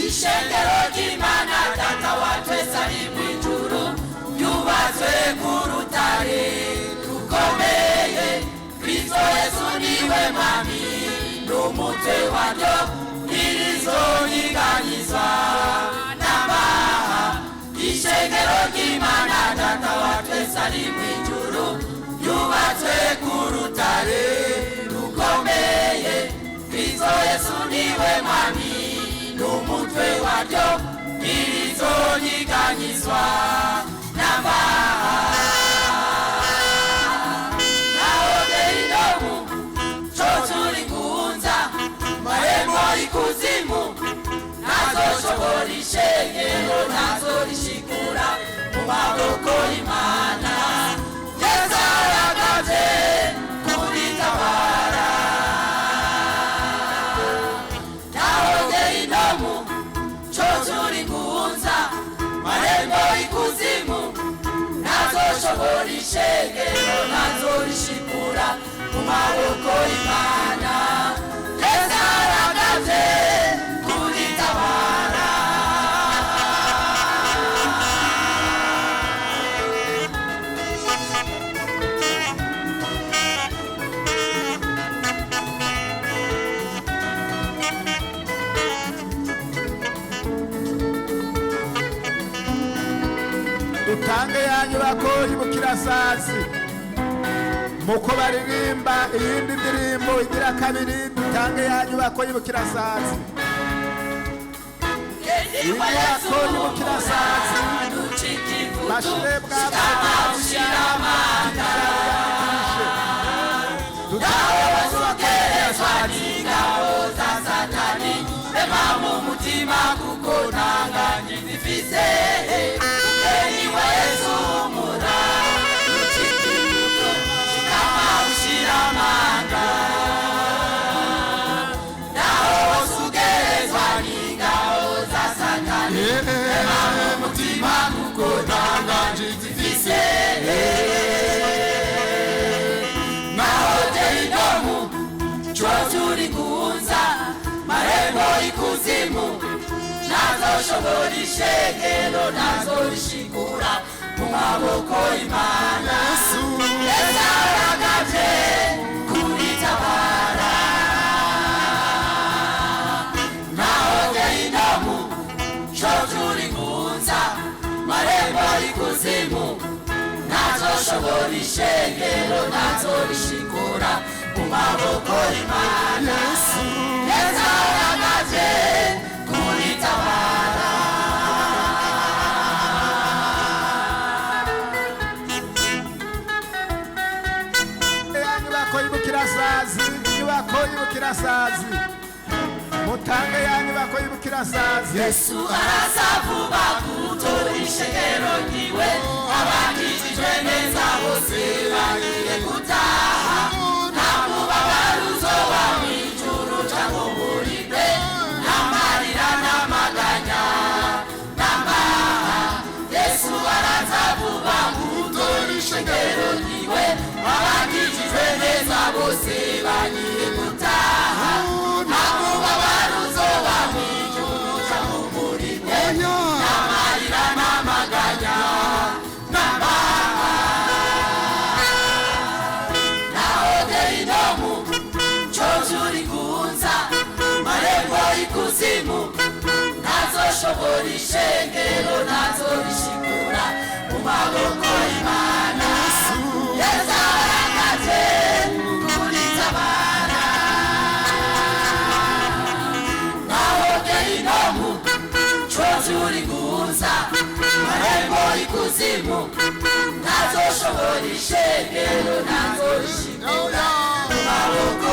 ishengero ry'Imana Data wa twese ari mw'ijuru yubatswe ku rutare rukomeye Kristo Yesu niwe mwami n'umutwe waryo ntirizonyeganyezwa n'amaha ishengero ry'Imana Data wa twese ari mw'ijuru yubatswe ku rutare rukomeye Kristo Yesu niwe mwami n'umutwe waryo ntirizonyeganyezwa n'amaha ikuzimu nazoshobora ishengero nazorishikura mu maboko y'Imana Yesu aragaze kuritabara nahogeye intomu cocura ingunza marembo ikuzimu nazoshobora ishengero nazorishikura mu maboko y'Imana Yesu aragaze kuritabara dutange yanyu bakoyi bukirasazi muko baririmba iyindi ndirimbo igira kabiri dutange yanyu bakoyi bukirasazi bakoyi bukirasazi bashire bw'amashyiramanga dutange yanyu bakoyi bukirasazi ingabo za Satani rema mu mutima kuko ntanganye zifise niwe Yesu umura amanga naho wasugerezwa n'ingabo za Satani rema mu mutima kuko ntanganje zifise naho jeidomu cocura ingunza marembo ikuzimu nazoshobora ishengero nazorishikura mu maboko y'Imana Yesu aragaze kuritabara nahogeye intomu cocura ingunza marembo ikuzimu nazoshobora ishengero nazorishikura mu maboko y'Imana Yesu aragaze kuritabara bakoyi bukirasazi mutange yanyu bakoyi bukirasazi Yesu araza vuba gutora ishengero ryiwe abakijijwe neza bose bagiye gutaha nta mubabaro uzoba mw'ijuru canke uburibwe n'amarira n'amaganya n'amaha Yesu araza vuba gutora ishengero ryiwe abakijijwe neza bose bagiye gutaha nta mubabaro uzoba mw'ijuru canke uburibwe n'amarira n'amaganya n'amaha nahogeye intomu cocura ingunza marembo ikuzimu nazoshobora ishengero nazorishikura mu maboko y'Imana Yesu aragaze kuritabara nahogeye intomu cocura ingunza marembo ikuzimu nazoshobora ishengero nazorishikura mu maboko